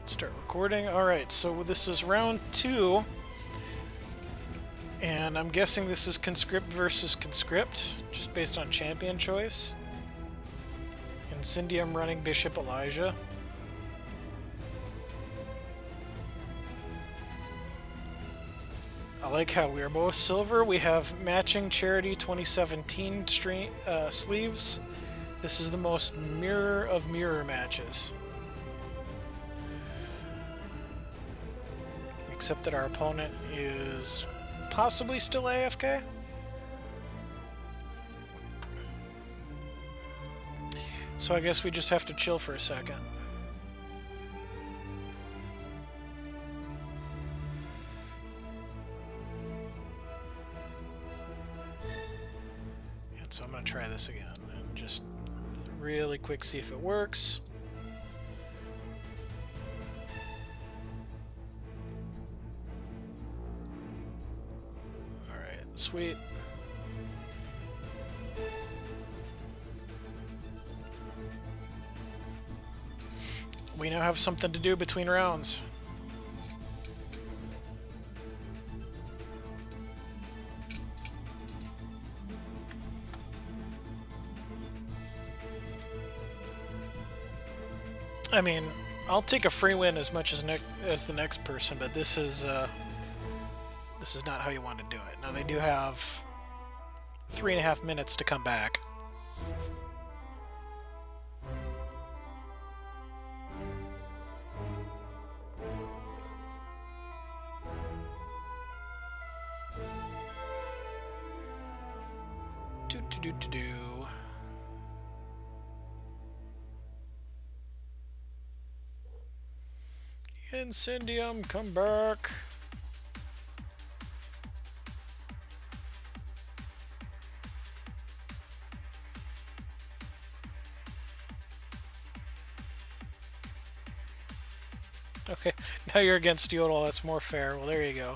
Start recording. Alright, so this is round 2. And I'm guessing this is Conscript versus Conscript, just based on champion choice. In Cindy, I'm running Bishop Elijah. I like how we are both silver. We have matching Charity 2017 sleeves. This is the most mirror of mirror matches. Except that our opponent is possibly still AFK. So I guess we just have to chill for a second. And so I'm going to try this again and just really quick see if it works. Alright, sweet. We now have something to do between rounds. I mean, I'll take a free win as much as the next person, but this is not how you want to do it. Now they do have 3.5 minutes to come back. Do. Incendium, come back. Okay, now you're against Yodel, that's more fair. Well, there you go.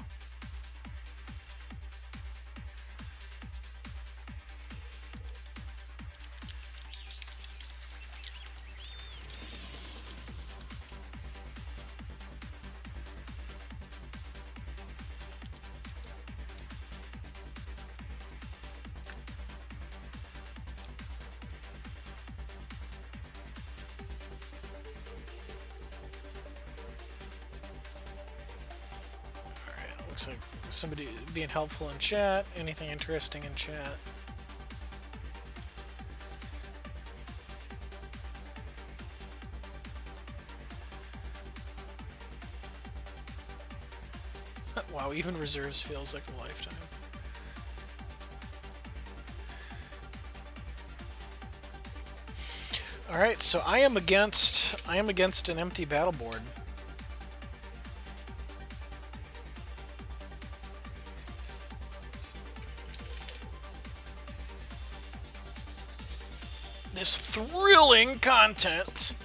Looks like somebody being helpful in chat. Anything interesting in chat? Wow, even reserves feels like a lifetime. All right, so I am against an empty battle board. This thrilling content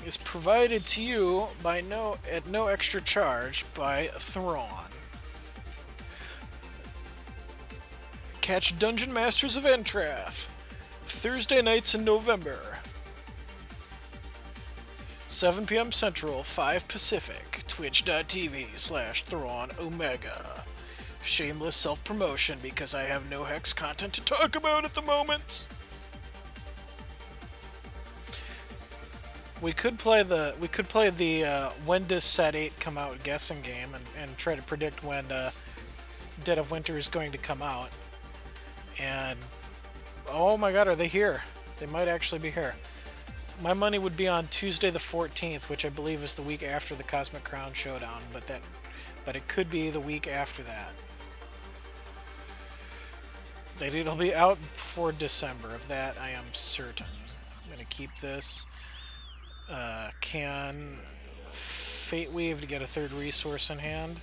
is provided to you by at no extra charge by Thrawn. Catch Dungeon Masters of Entrath Thursday nights in November. 7 p.m. Central, 5 Pacific. Twitch.tv/Thrawn Omega. Shameless self-promotion because I have no Hex content to talk about at the moment. We could play the when does Set 8 come out guessing game and try to predict when Dead of Winter is going to come out. And oh my god, are they here? They might actually be here. My money would be on Tuesday the 14th, which I believe is the week after the Cosmic Crown Showdown, but it could be the week after that. It'll be out before December, of that I am certain. I'm going to keep this. Can Fate Weave to get a third resource in hand.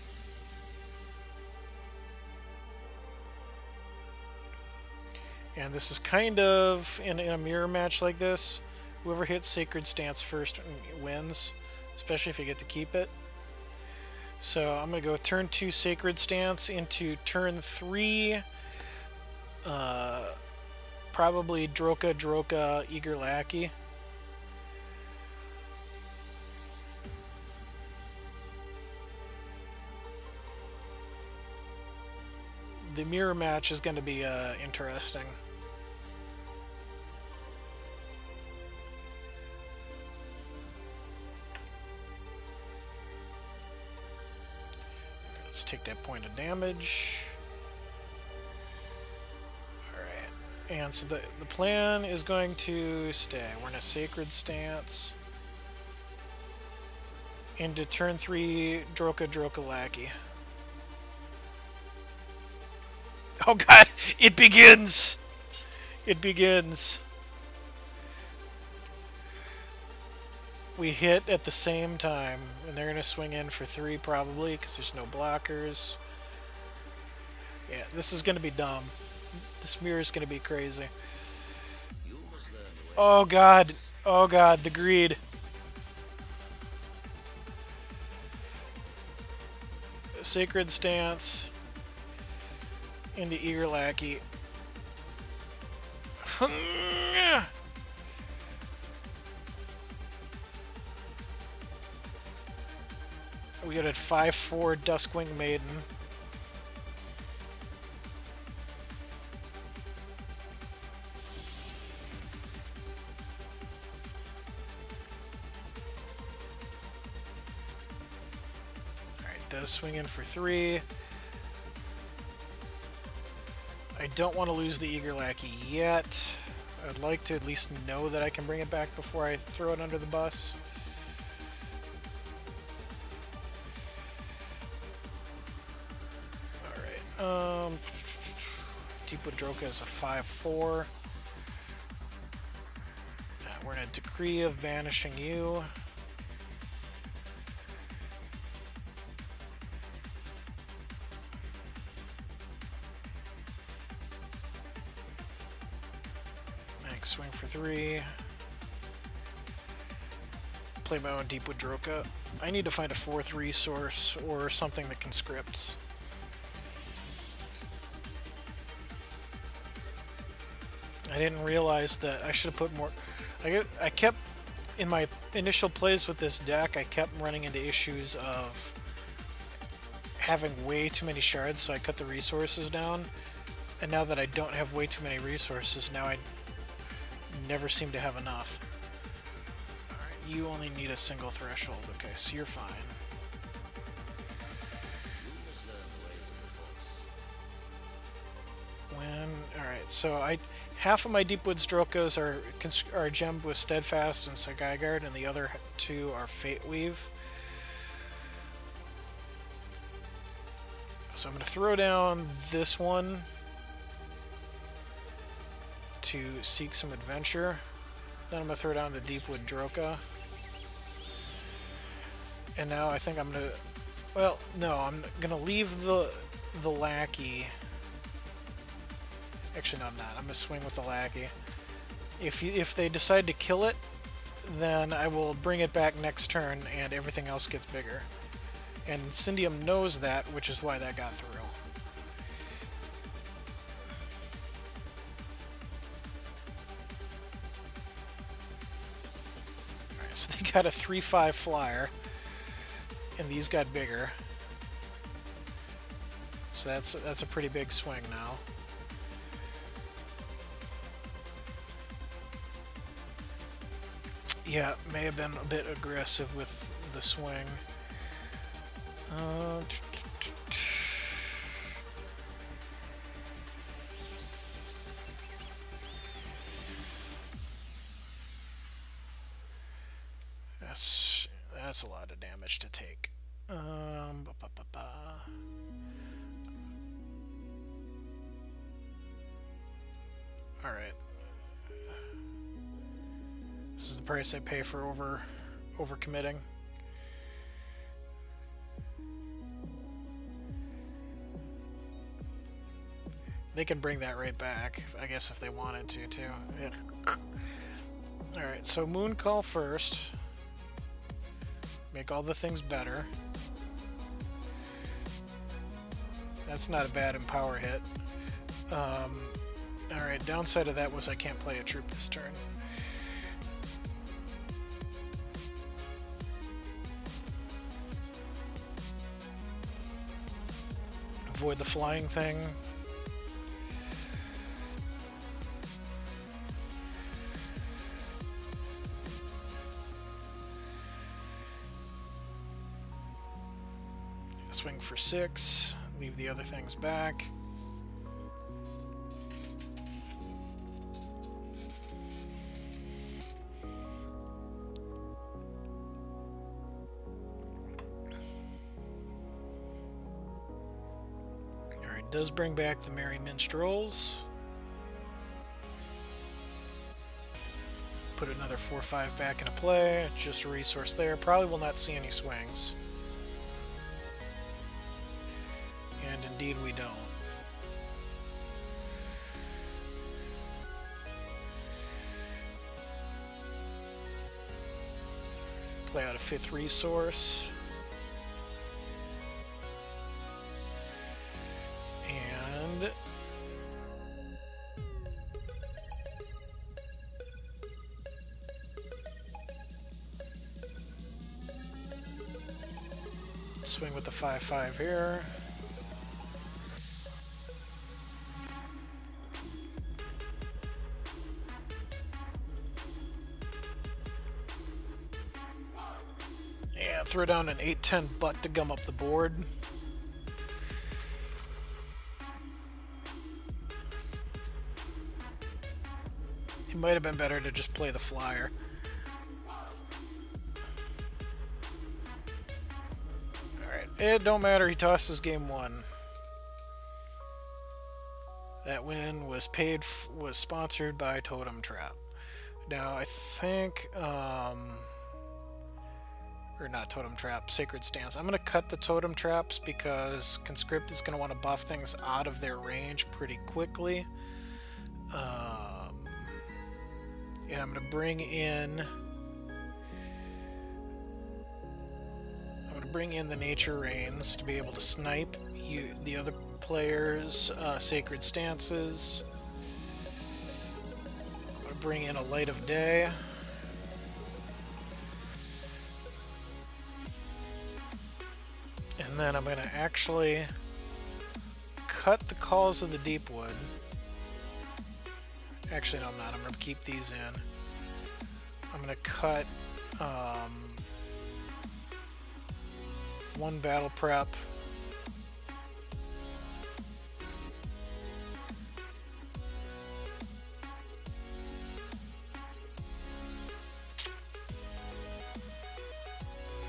And this is kind of in a mirror match like this. Whoever hits Sacred Stance first wins, especially if you get to keep it. So I'm going to go turn 2 Sacred Stance into turn 3 probably Droka, Eager Lackey. The mirror match is going to be interesting. Let's take that point of damage. Alright. And so the plan is going to stay. We're in a sacred stance. Into turn 3, Droka Lackey. Oh god! It begins! It begins. We hit at the same time, and they're going to swing in for 3 probably, because there's no blockers. Yeah, this is going to be dumb. This mirror is going to be crazy. Oh god. Oh god, the greed. Sacred Stance. Into Eager Lackey. We got a 5/4 Duskwing Maiden. Alright, does swing in for 3. I don't want to lose the Eager Lackey yet. I'd like to at least know that I can bring it back before I throw it under the bus. Deepwood Droka is a 5/4. We're in a decree of banishing you. Next, swing for 3. Play my own Deepwood Droka. I need to find a 4th resource or something that conscripts. I didn't realize that I should have put more. I kept, in my initial plays with this deck, I kept running into issues of having way too many shards, so I cut the resources down. And now that I don't have way too many resources, now I never seem to have enough. Alright, you only need a single threshold. Okay, so you're fine. Alright, so half of my Deepwoods Drokas are gemmed with Steadfast and Sagai Guard, and the other 2 are Fate Weave. So I'm going to throw down this one to seek some adventure. Then I'm going to throw down the Deepwood Droka. And now I think I'm going to... Well, no, I'm going to leave the Lackey... Actually, no, I'm not. I'm going to swing with the Lackey. If they decide to kill it, then I will bring it back next turn, and everything else gets bigger. And Cindium knows that, which is why that got through. Alright, so they got a 3/5 flyer, and these got bigger. So that's a pretty big swing now. Yeah, may have been a bit aggressive with the swing. That's a lot of damage to take. Alright. This is the price I pay for overcommitting. They can bring that right back, I guess, if they wanted to, too. Alright, so Mooncall first. Make all the things better. That's not a bad Empower hit. Alright, downside of that was I can't play a troop this turn. Avoid the flying thing. Swing for 6. Leave the other things back. Alright, does bring back the Merry Minstrels. Put another 4-5 back into play. Just a resource there. Probably will not see any swings. And indeed we don't. Play out a 5th resource. And swing with the 5-5 here. And throw down an 8-10 butt to gum up the board. It might have been better to just play the flyer. Alright, it don't matter, he tosses game 1. That win was was sponsored by Totem Trap. Now I think or not Totem Trap, Sacred Stance. I'm going to cut the Totem Traps because Conscript is going to want to buff things out of their range pretty quickly. And I'm going to bring in the Nature Rains to be able to snipe the other players' Sacred Stances. I'm going to bring in a Light of Day. And then I'm going to actually cut the Calls of the Deepwood. Actually, no, I'm not. I'm going to keep these in. I'm going to cut 1 Battle Prep.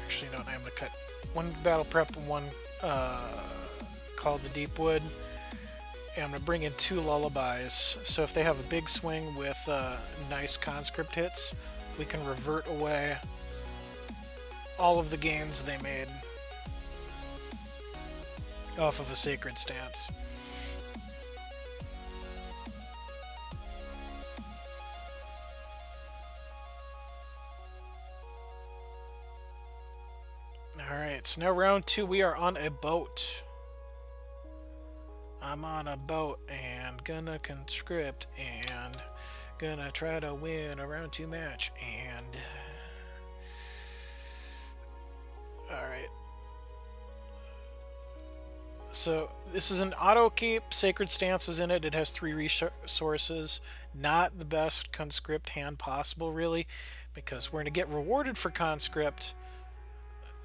Actually, no, I'm going to cut 1 Battle Prep and 1 Call of the Deepwood. And I'm going to bring in 2 Lullabies. So if they have a big swing with nice Conscript hits, we can revert away all of the gains they made off of a Sacred Stance. Alright, so now round 2, we are on a boat. I'm on a boat and gonna conscript and gonna try to win a round 2 match and alright. So this is an auto keep, Sacred Stance is in it, it has 3 resources. Not the best conscript hand possible really, because we're gonna get rewarded for conscript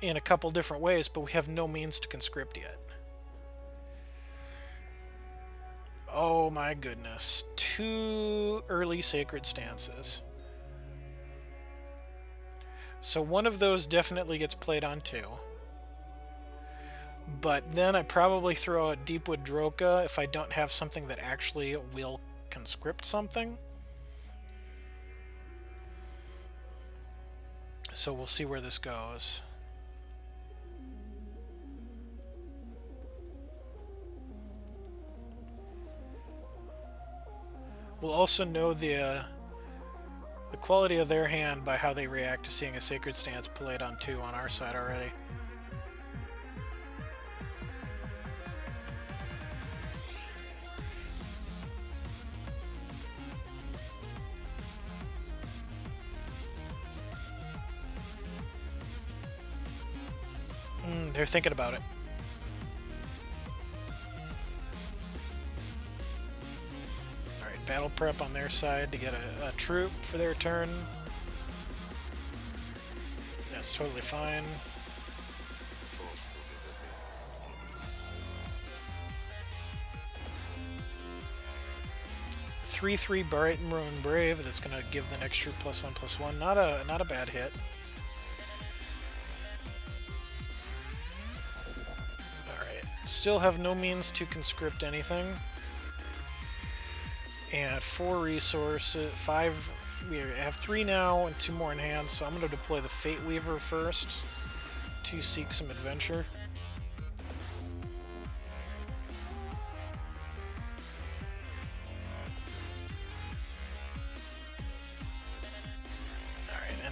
in a couple different ways, but we have no means to conscript yet. Oh my goodness. 2 early Sacred Stances. So one of those definitely gets played on 2. But then I probably throw a Deepwood Droka if I don't have something that actually will conscript something. So we'll see where this goes. We'll also know the quality of their hand by how they react to seeing a Sacred Stance played on 2 on our side already. They're thinking about it. Battle prep on their side to get a troop for their turn. That's totally fine. 3/3 Bright and Maroon Brave. That's gonna give the next troop +1/+1. Not a bad hit. All right. Still have no means to conscript anything. And 4 resources, 5. We have 3 now and 2 more in hand. So I'm gonna deploy the Fate Weaver first to seek some adventure.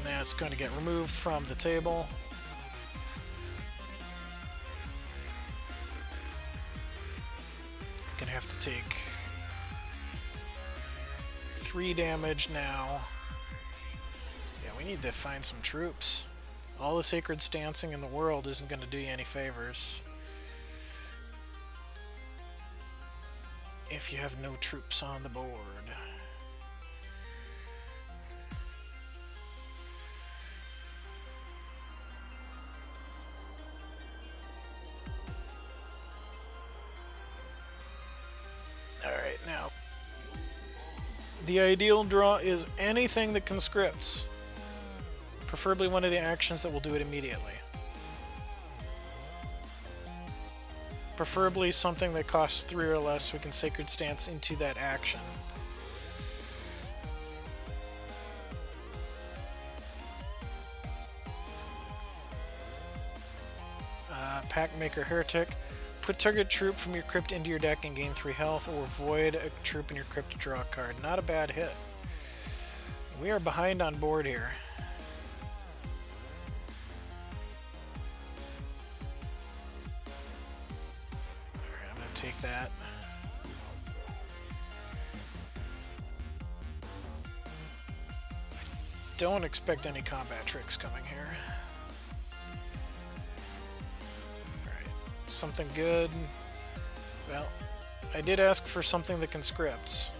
That's going to get removed from the table. Gonna have to take 3 damage now. Yeah, we need to find some troops. All the sacred stancing in the world isn't going to do you any favors if you have no troops on the board. Alright, now, the ideal draw is anything that conscripts. Preferably one of the actions that will do it immediately. Preferably something that costs 3 or less so we can Sacred Stance into that action. Packmaker Heretic. Put target troop from your crypt into your deck and gain 3 health, or void a troop in your crypt to draw a card. Not a bad hit. We are behind on board here. Alright, I'm going to take that. Don't expect any combat tricks coming here. Something good. Well, I did ask for something that conscripts.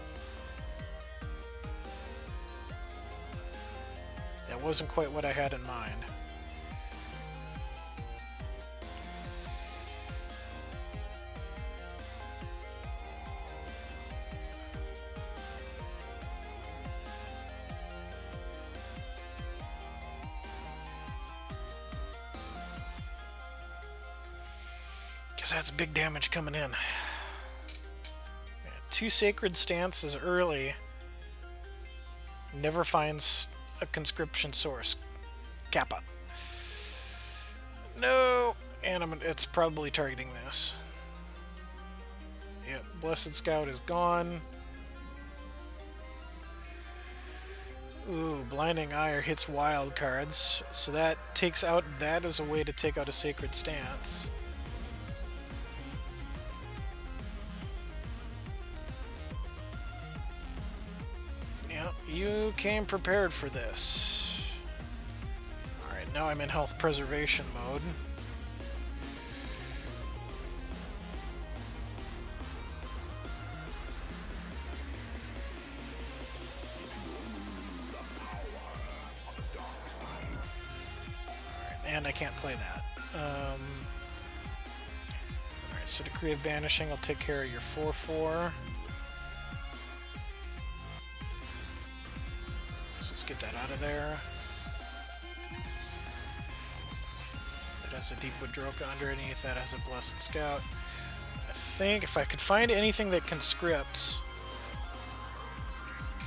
That wasn't quite what I had in mind. That's big damage coming in. Yeah, 2 Sacred Stances early. Never finds a conscription source. Kappa. No! And it's probably targeting this. Yep, Blessed Scout is gone. Ooh, Blinding Ire hits wild cards. So that takes out that as a way to take out a Sacred Stance. You came prepared for this. Alright, now I'm in health preservation mode. Alright, and I can't play that. Alright, so Decree of Banishing will take care of your 4/4. Let's get that out of there. It has a Deepwood Droka underneath, that has a Blessed Scout. I think if I could find anything that conscripts,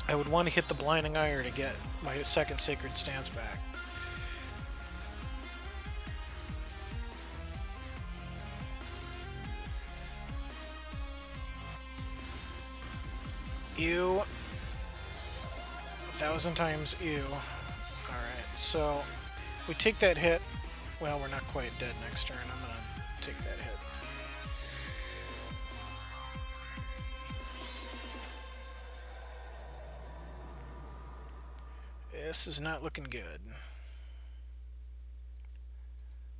I would want to hit the Blinding Ire to get my second Sacred Stance back. Ew. 1,000 times ew. Alright, so if we take that hit, well, we're not quite dead next turn. I'm gonna take that hit. This is not looking good.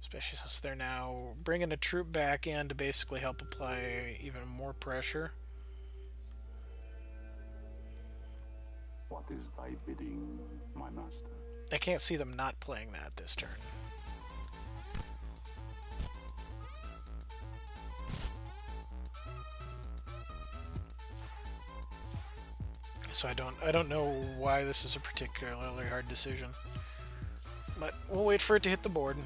Especially since they're now bringing a troop back in to basically help apply even more pressure. What is thy bidding, my master? I can't see them not playing that this turn. So I don't know why this is a particularly hard decision. But we'll wait for it to hit the board.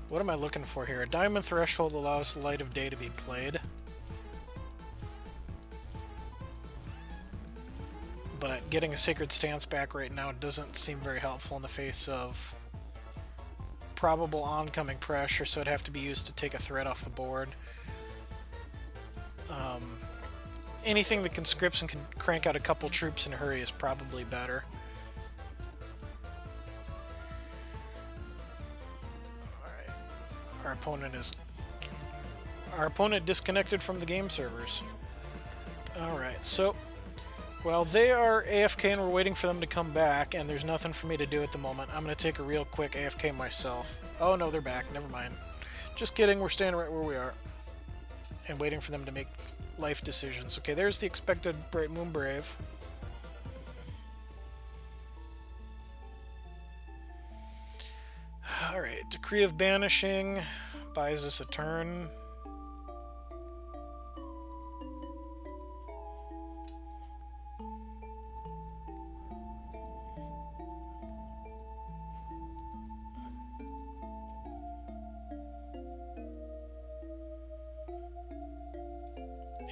What am I looking for here? A diamond threshold allows Light of Day to be played. But getting a Sacred Stance back right now doesn't seem very helpful in the face of probable oncoming pressure, so it'd have to be used to take a threat off the board. Anything that conscripts and can crank out a couple troops in a hurry is probably better. Alright. Our opponent disconnected from the game servers. Alright, so well, they are AFK and we're waiting for them to come back, and there's nothing for me to do at the moment. I'm going to take a real quick AFK myself. Oh no, they're back. Never mind. Just kidding, we're staying right where we are. And waiting for them to make life decisions. Okay, there's the expected Bright Moon Brave. Alright, Decree of Banishing buys us a turn.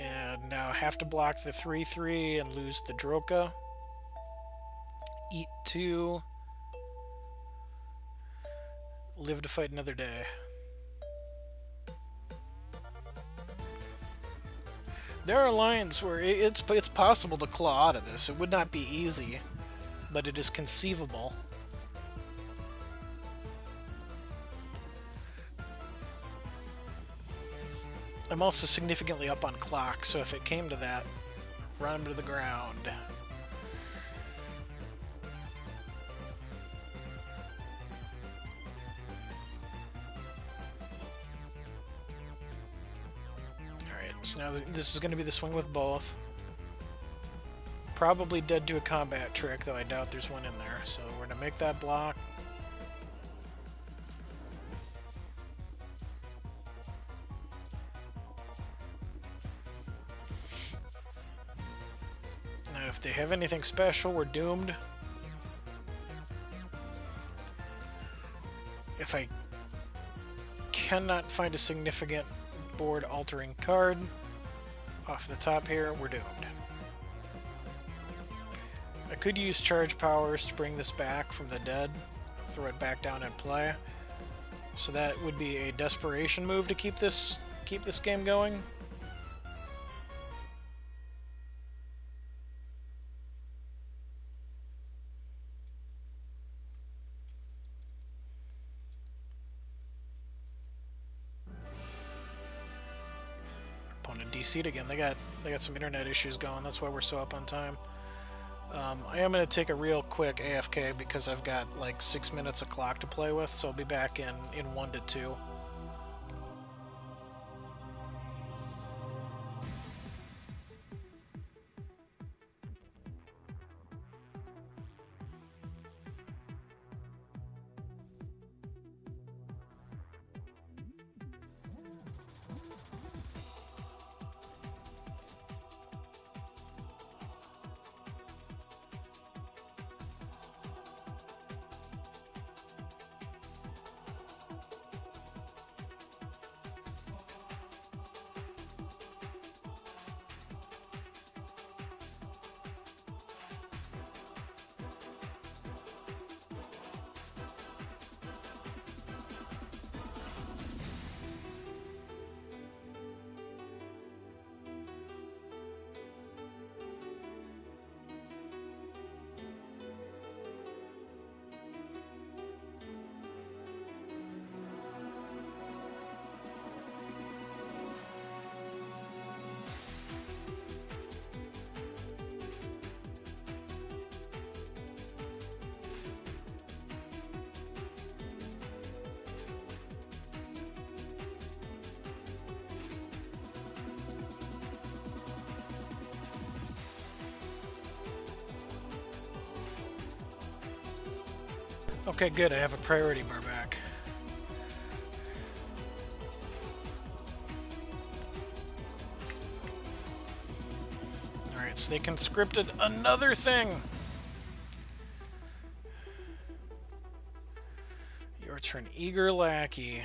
And now have to block the 3/3 and lose the Droka. Eat 2. Live to fight another day. There are lines where it's possible to claw out of this. It would not be easy, but it is conceivable. I'm also significantly up on clock, so if it came to that, run to the ground. Alright, so now this is going to be the swing with both. Probably dead to a combat trick, though I doubt there's one in there, so we're going to make that block. If they have anything special, we're doomed. If I cannot find a significant board-altering card off the top here, we're doomed. I could use charge powers to bring this back from the dead, throw it back down and play. So that would be a desperation move to keep this game going. DC'd again. They got some internet issues going. That's why we're so up on time. I am going to take a real quick AFK because I've got like 6 minutes of clock to play with, so I'll be back in 1 to 2. Okay, good. I have a priority bar back. Congrats, they conscripted another thing! Your turn, Eager Lackey.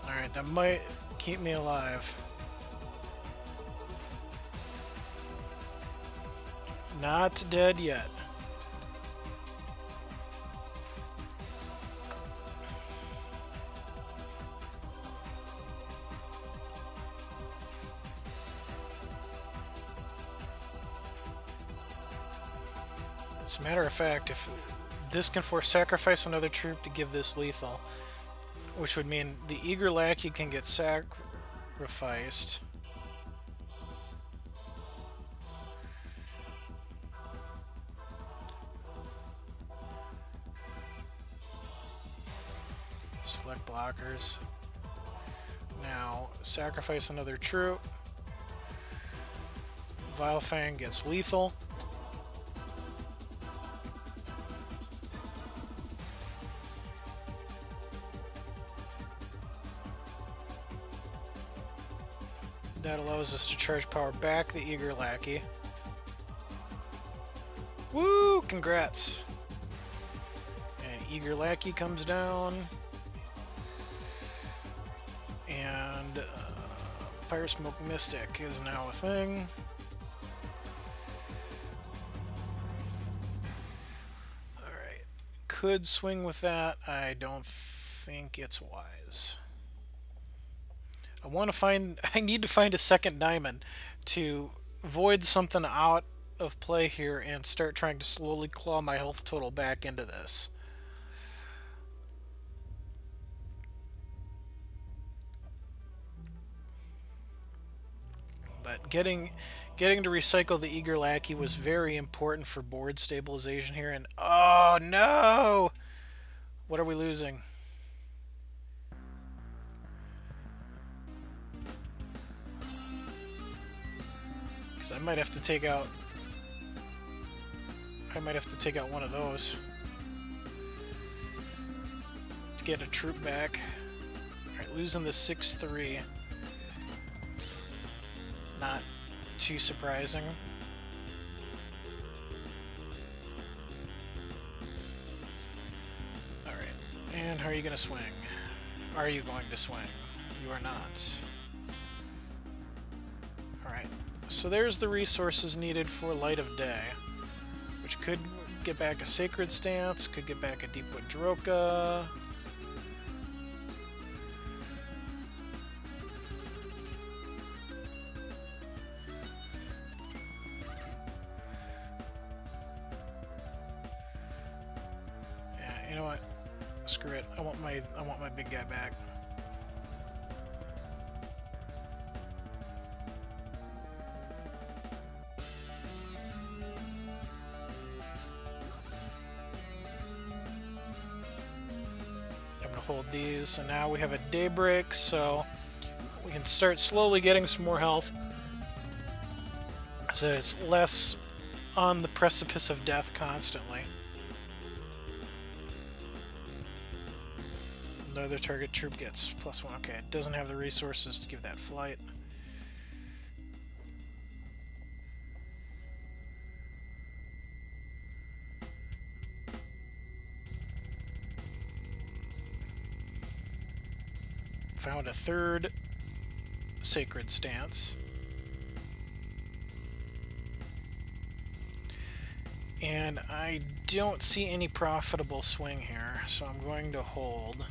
Alright, that might keep me alive. Not dead yet. As a matter of fact, if this can force sacrifice another troop to give this lethal, which would mean the Eager Lackey can get sacrificed. Select blockers. Now, sacrifice another troop. Vilefang gets lethal. That allows us to charge power back the Eager Lackey. Woo! Congrats! And Eager Lackey comes down. And Fire Smoke Mystic is now a thing. Alright. Could swing with that. I don't think it's wise. I need to find a second diamond to void something out of play here and start trying to slowly claw my health total back into this. But getting to recycle the Eager Lackey was very important for board stabilization here, and oh no! What are we losing? Because I might have to take out one of those to get a troop back. Alright, losing the 6-3. Not too surprising. Alright, and how are you going to swing? Are you going to swing? You are not. Alright, so there's the resources needed for Light of Day, which could get back a Sacred Stance, could get back a Deepwood Droka. Yeah, you know what? Screw it. I want my big guy back. Hold these, and now we have a Daybreak, so we can start slowly getting some more health, so it's less on the precipice of death constantly. The other target troop gets +1. Okay, it doesn't have the resources to give that flight. Found a third Sacred Stance. And I don't see any profitable swing here, so I'm going to hold.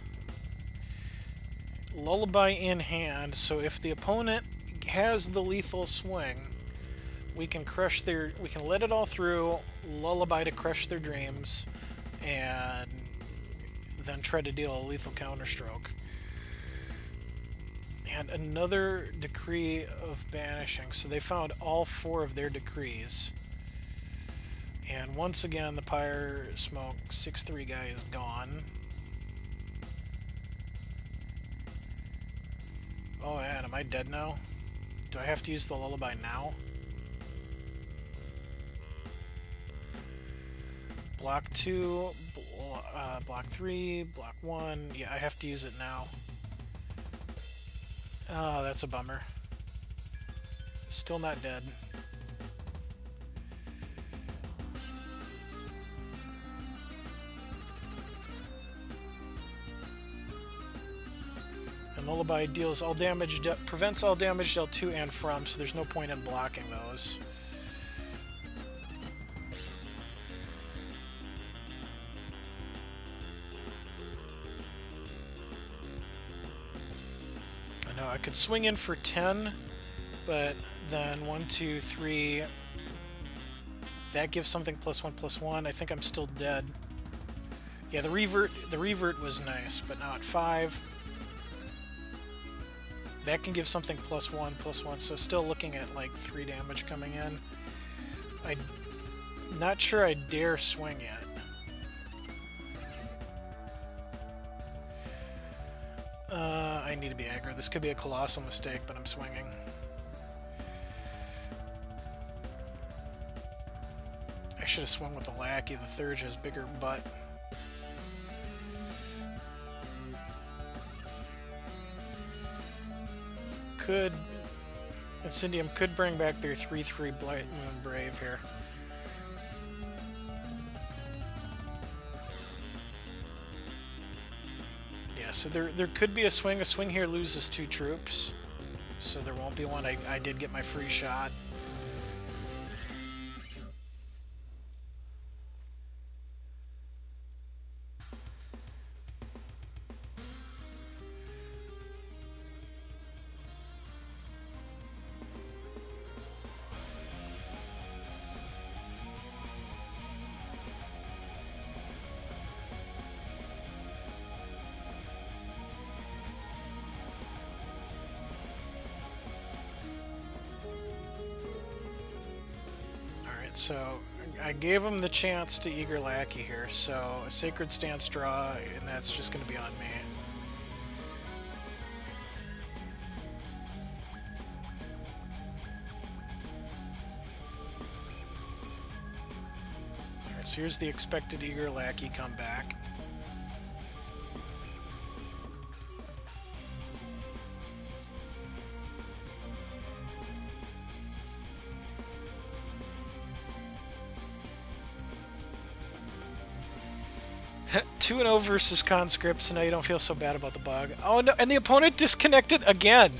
Lullaby in hand, so if the opponent has the lethal swing, we can let it all through, Lullaby to crush their dreams, and then try to deal a lethal counterstroke. And another decree of banishing. So they found all 4 of their decrees. And once again, the Pyre Smoke 6-3 guy is gone. Oh man, am I dead now? Do I have to use the Lullaby now? block 2, block 3, block 1. Yeah, I have to use it now. Oh, that's a bummer. Still not dead. And Lullaby deals all damage, prevents all damage dealt to and from, so there's no point in blocking those. I know I could swing in for 10, but then 1, 2, 3. That gives something +1/+1. I think I'm still dead. Yeah, the revert was nice, but now at 5. That can give something +1/+1, so still looking at like 3 damage coming in. I'm not sure I dare swing yet. I need to be aggro. This could be a colossal mistake, but I'm swinging. I should have swung with the Lackey. The Thurge has bigger butt. Incendium could bring back their 3/3 Blight Moon Brave here. Yeah, so there could be a swing. A swing here loses 2 troops, so there won't be one. I did get my free shot. So I gave him the chance to Eager Lackey here, so a Sacred Stance draw, and that's just going to be on me. Alright, so here's the expected Eager Lackey comeback. 2-0 versus Conscript, so now you don't feel so bad about the bug. Oh no, and the opponent disconnected again!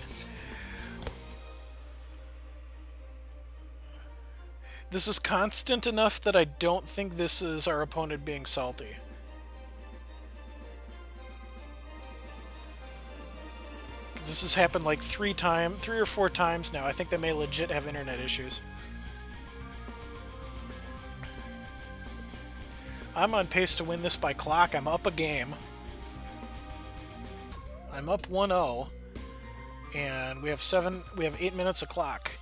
This is constant enough that I don't think this is our opponent being salty. Because this has happened like 3 or 4 times now. I think they may legit have internet issues. I'm on pace to win this by clock. I'm up a game. I'm up 1-0. And we have 8 minutes of clock.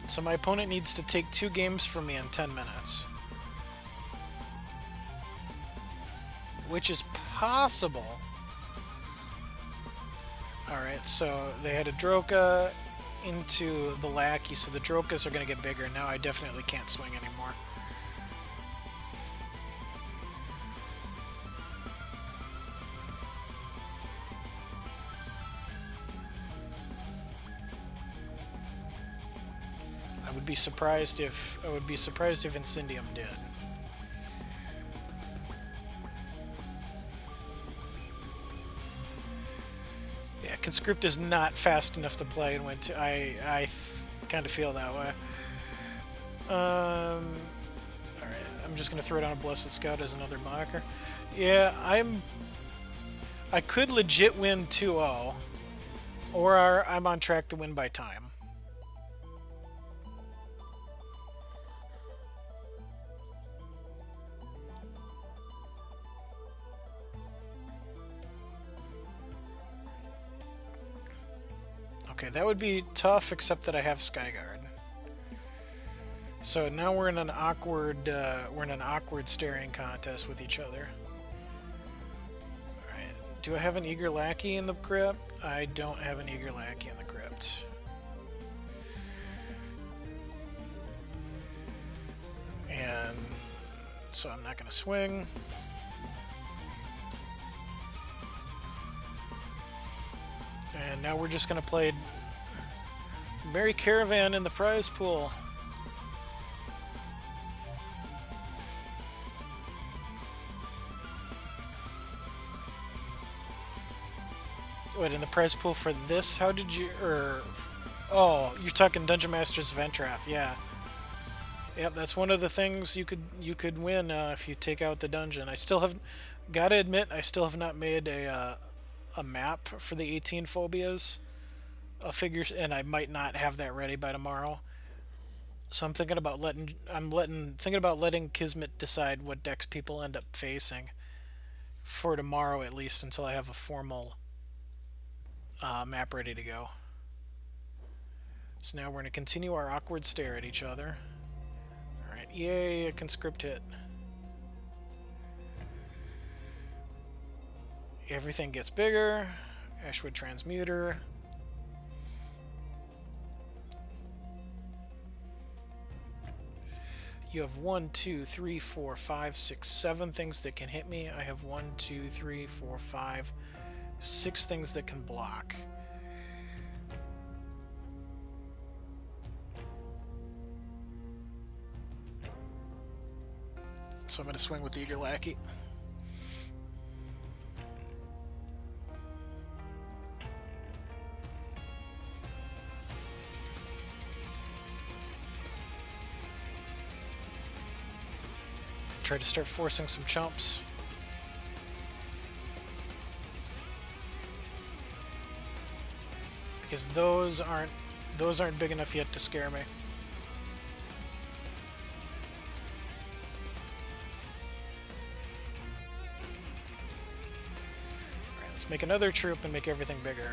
So my opponent needs to take 2 games from me in 10 minutes. Which is possible. Alright, so they had a Droka into the Lackey, so the Drokas are going to get bigger. Now I definitely can't swing anymore. I would be surprised if Incendium did. Yeah, Conscript is not fast enough to play and went to. I kind of feel that way. All right, I'm just gonna throw down a Blessed Scout as another blocker. Yeah, I could legit win 2-0, or I'm on track to win by time. Okay, that would be tough, except that I have Skyguard. So now we're in an awkward staring contest with each other. All right, do I have an Eager Lackey in the crypt? I don't have an Eager Lackey in the crypt. And so I'm not going to swing. And now we're just going to play Merry Caravan in the prize pool. Wait, in the prize pool for this? How did you... oh, you're talking Dungeon Master's Ventrath, yeah. Yep, that's one of the things you could win if you take out the dungeon. I still have... Gotta admit, I still have not made a map for the 18 phobias. Figures, and I might not have that ready by tomorrow. So I'm thinking about letting Kismet decide what decks people end up facing for tomorrow at least, until I have a formal map ready to go. So now we're going to continue our awkward stare at each other. Alright, yay, a conscript hit. Everything gets bigger. Ashwood Transmuter. You have 1, 2, 3, 4, 5, 6, 7 things that can hit me. I have 1, 2, 3, 4, 5, 6 things that can block. So I'm going to swing with the Eager Lackey. Try to start forcing some chumps. Because those aren't big enough yet to scare me. Alright, let's make another troop and make everything bigger.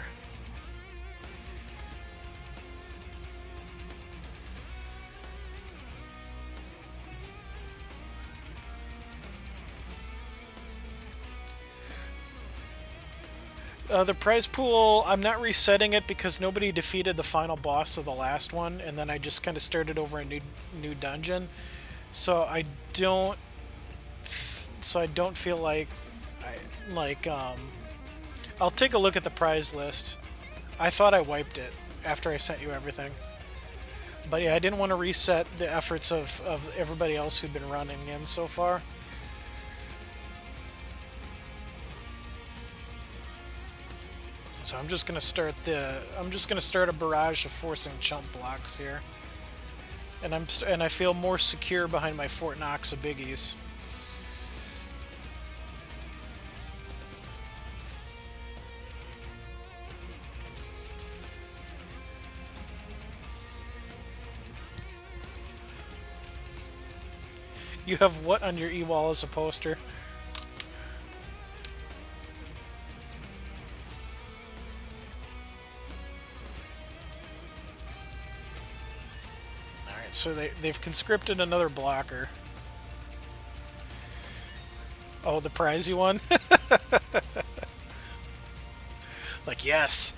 The prize pool, I'm not resetting it because nobody defeated the final boss of the last one, and then I just kind of started over a new dungeon. So I don't feel like I'll take a look at the prize list. I thought I wiped it after I sent you everything. But yeah, I didn't want to reset the efforts of everybody else who'd been running in so far. So I'm just gonna start a barrage of forcing chump blocks here, and I feel more secure behind my Fort Knox of biggies. You have what on your e-wall as a poster? So they've conscripted another blocker. Oh, the prize one? Like, yes,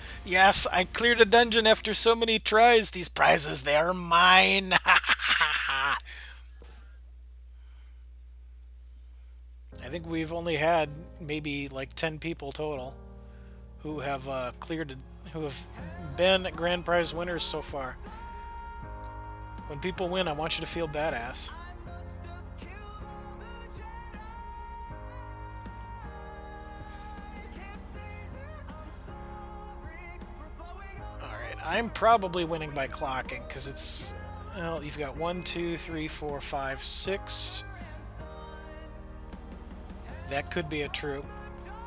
I cleared a dungeon after so many tries. These prizes, they are mine. I think we've only had maybe like 10 people total who have who have been grand prize winners so far. When people win, I want you to feel badass. Alright, I'm probably winning by clocking, because it's... Well, you've got 1, 2, 3, 4, 5, 6. That could be a troop.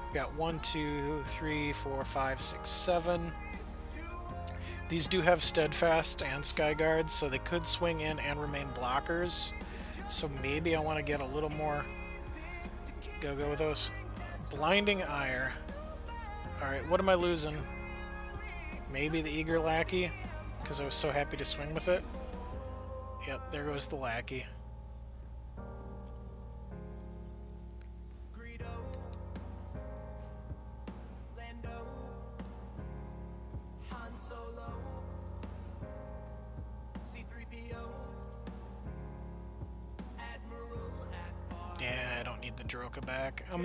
You've got 1, 2, 3, 4, 5, 6, 7. These do have Steadfast and Skyguards, so they could swing in and remain blockers. So maybe I want to get a little more... Go with those. Blinding Ire. Alright, what am I losing? Maybe the Eager Lackey, because I was so happy to swing with it. Yep, there goes the Lackey. Droka back. I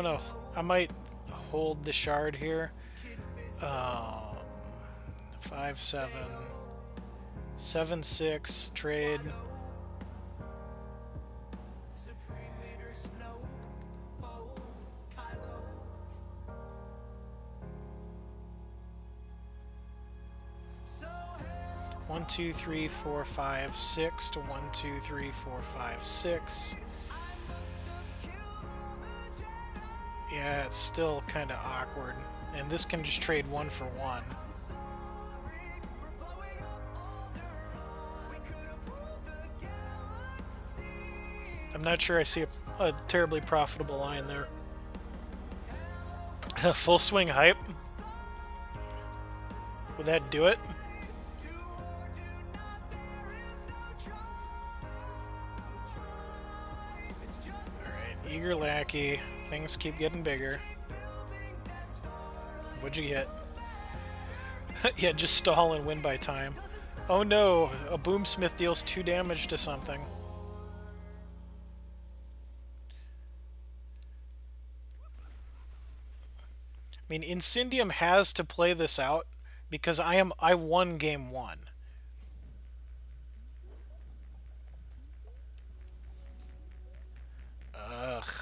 might hold the shard here. 5-7, 7-6 trade. One, two, three, four, five, six to 1, 2, 3, 4, 5, 6. Yeah, it's still kind of awkward. And this can just trade 1 for 1. I'm not sure I see a terribly profitable line there. Full swing hype? Would that do it? Alright, Eager Lackey. Things keep getting bigger. What'd you get? Yeah, just stall and win by time. Oh no, a Boomsmith deals 2 damage to something. I mean, Incendium has to play this out because I won game 1. Ugh.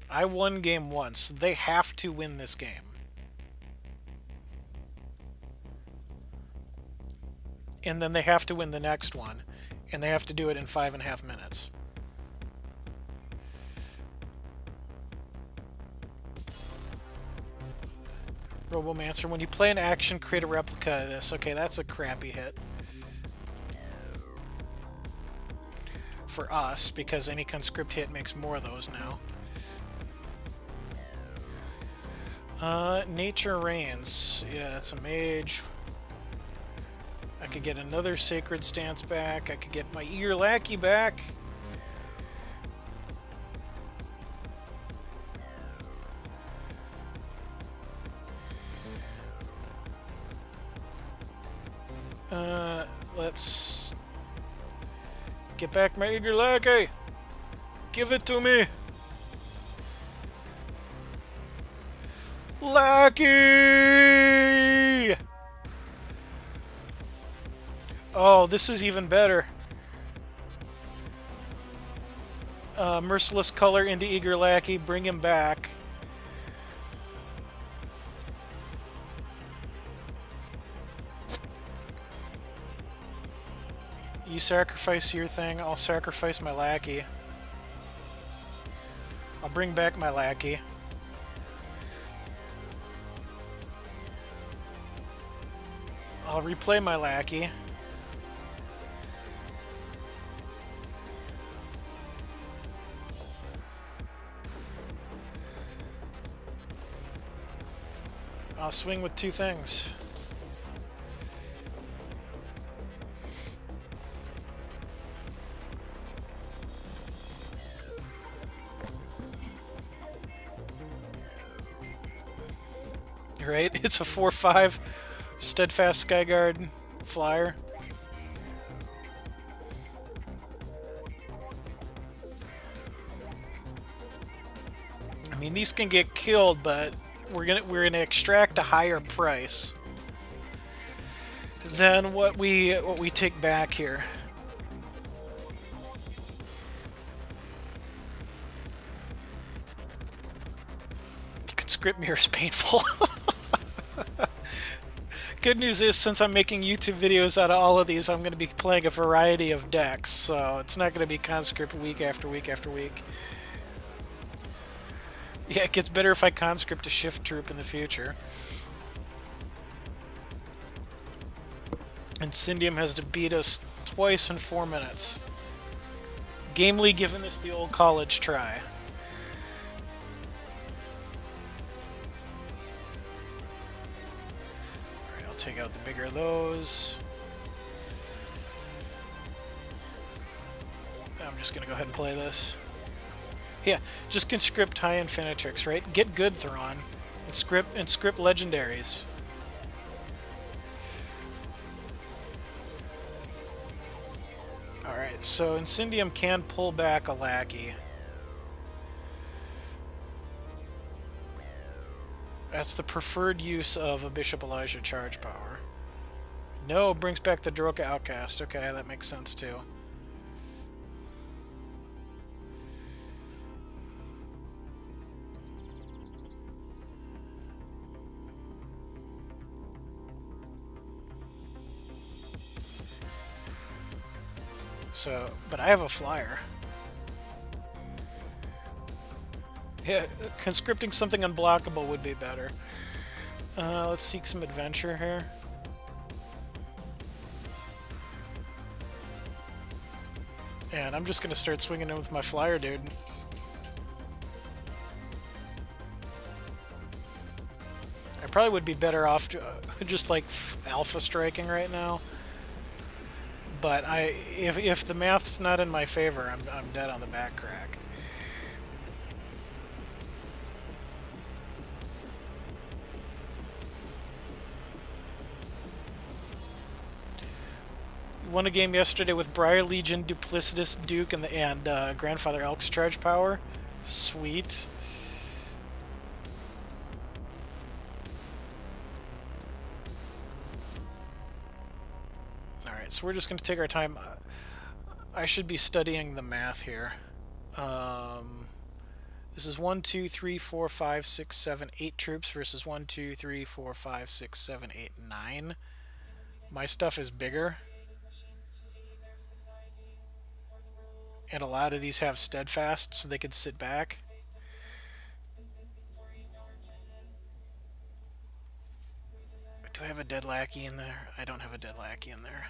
I won game 1, so they have to win this game. And then they have to win the next one, and they have to do it in 5.5 minutes. Robomancer, when you play an action, create a replica of this. Okay, that's a crappy hit. For us, because any conscript hit makes more of those now. Nature Reigns. Yeah, that's a mage. I could get another Sacred Stance back. I could get my Eager Lackey back. Let's get back my Eager Lackey. Give it to me. Lackey! Oh, this is even better. Merciless Color into Eager Lackey, bring him back. You sacrifice your thing, I'll sacrifice my Lackey. I'll bring back my Lackey. I'll replay my Lackey. I'll swing with 2 things. Right? It's a 4/5 Steadfast Skyguard flyer. I mean, these can get killed, but we're gonna extract a higher price than what we take back here. Conscript Mirror is painful. Good news is, since I'm making YouTube videos out of all of these, I'm going to be playing a variety of decks, so it's not going to be Conscript week after week after week. Yeah, it gets better if I Conscript a Shift Troop in the future. Incendium has to beat us twice in 4 minutes. Gamely giving us the old college try. Take out the bigger of those. I'm just gonna go ahead and play this. Yeah, just conscript high Infinitrix, right? Get good, Thrawn. And script legendaries. Alright, so Incendium can pull back a Lackey. That's the preferred use of a Bishop Elijah charge power. No, brings back the Droka Outcast. Okay, that makes sense too. So, but I have a flyer. Yeah, conscripting something unblockable would be better. Let's seek some adventure here. And I'm just gonna start swinging in with my flyer, dude. I probably would be better off just like alpha striking right now. But if the math's not in my favor, I'm dead on the back crack. Won a game yesterday with Briar Legion, Duplicitous Duke, and Grandfather Elk's charge power. Sweet. Alright, so we're just going to take our time. I should be studying the math here. This is 1, 2, 3, 4, 5, 6, 7, 8 troops versus 1, 2, 3, 4, 5, 6, 7, 8, 9. My stuff is bigger. And a lot of these have steadfast, so they could sit back. Do I have a dead lackey in there? I don't have a dead lackey in there.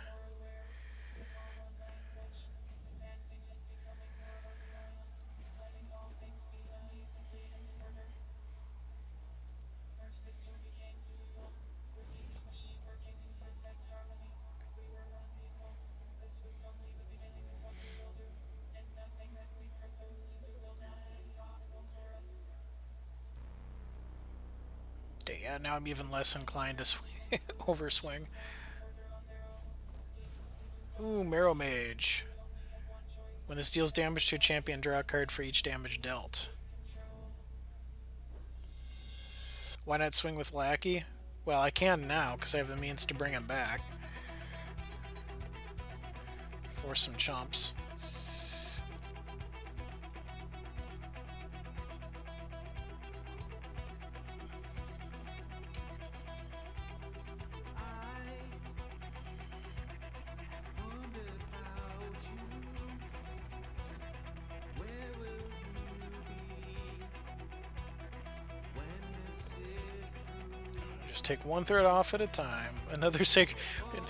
Yeah, now I'm even less inclined to swing, overswing. Ooh, Marrow Mage. When this deals damage to a champion, draw a card for each damage dealt. Why not swing with Lackey? Well, I can now, because I have the means to bring him back. Force some chumps. Take one thread off at a time. Another sacred,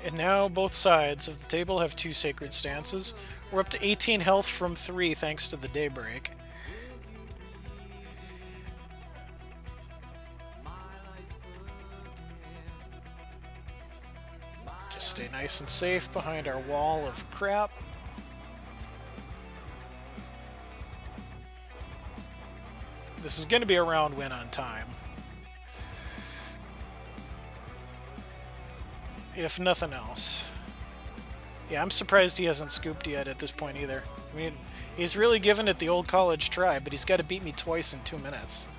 and now both sides of the table have 2 sacred stances. We're up to 18 health from 3 thanks to the daybreak. Just stay nice and safe behind our wall of crap. This is going to be a round win on time. If nothing else. Yeah, I'm surprised he hasn't scooped yet at this point either. I mean, he's really given it the old college try, but he's got to beat me twice in 2 minutes.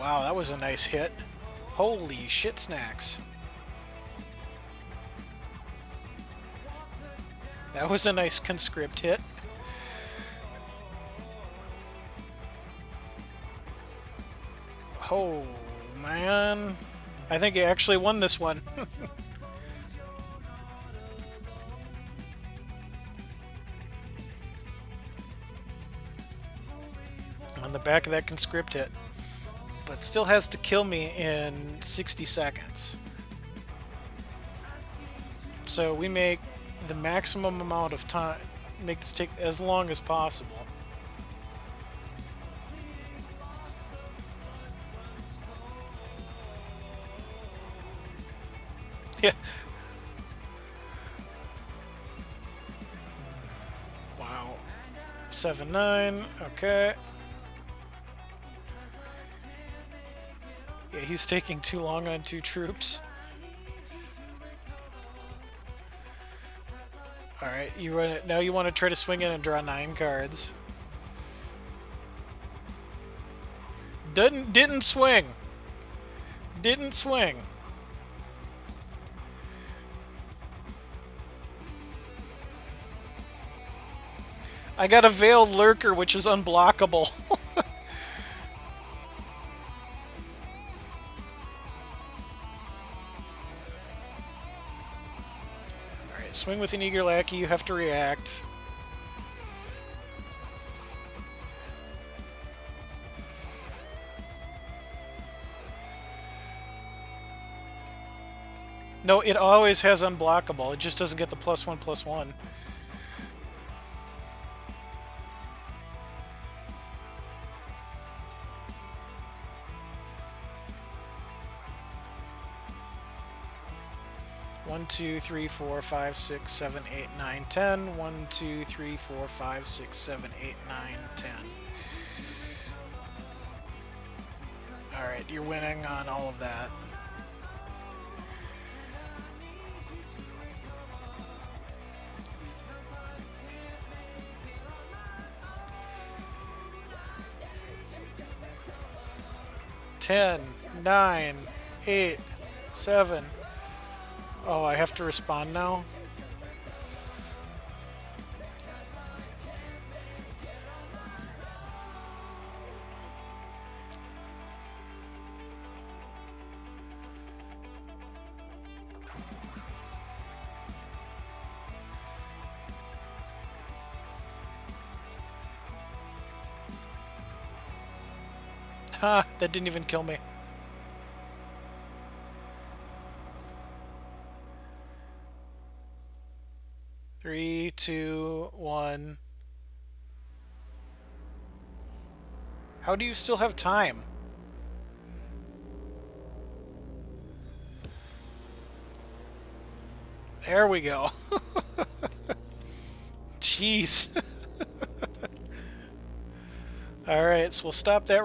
Wow, that was a nice hit. Holy shit snacks. That was a nice conscript hit. Oh, man. I think he actually won this one. On the back of that conscript hit. But still has to kill me in 60 seconds. So we make the maximum amount of time, make this take as long as possible. Yeah. Wow. 7-9. Okay. Yeah, he's taking too long on 2 troops. Alright, you run it. Now you want to try to swing in and draw 9 cards. Didn't swing. Didn't swing. I got a Veiled Lurker, which is unblockable. Alright, swing with an Eager Lackey, you have to react. No, it always has unblockable. It just doesn't get the +1/+1. One, 2, 3, 4, 5, 6, 7, 8, 9, 10. 1, 2, 3, 4, 5, 6, 7, 8, 9, 10. Alright, you're winning on all of that. Ten, 9, 8, 7. Oh, I have to respond now? Ha, that didn't even kill me. Three, two, one. How do you still have time? There we go. Jeez. Alright, so we'll stop that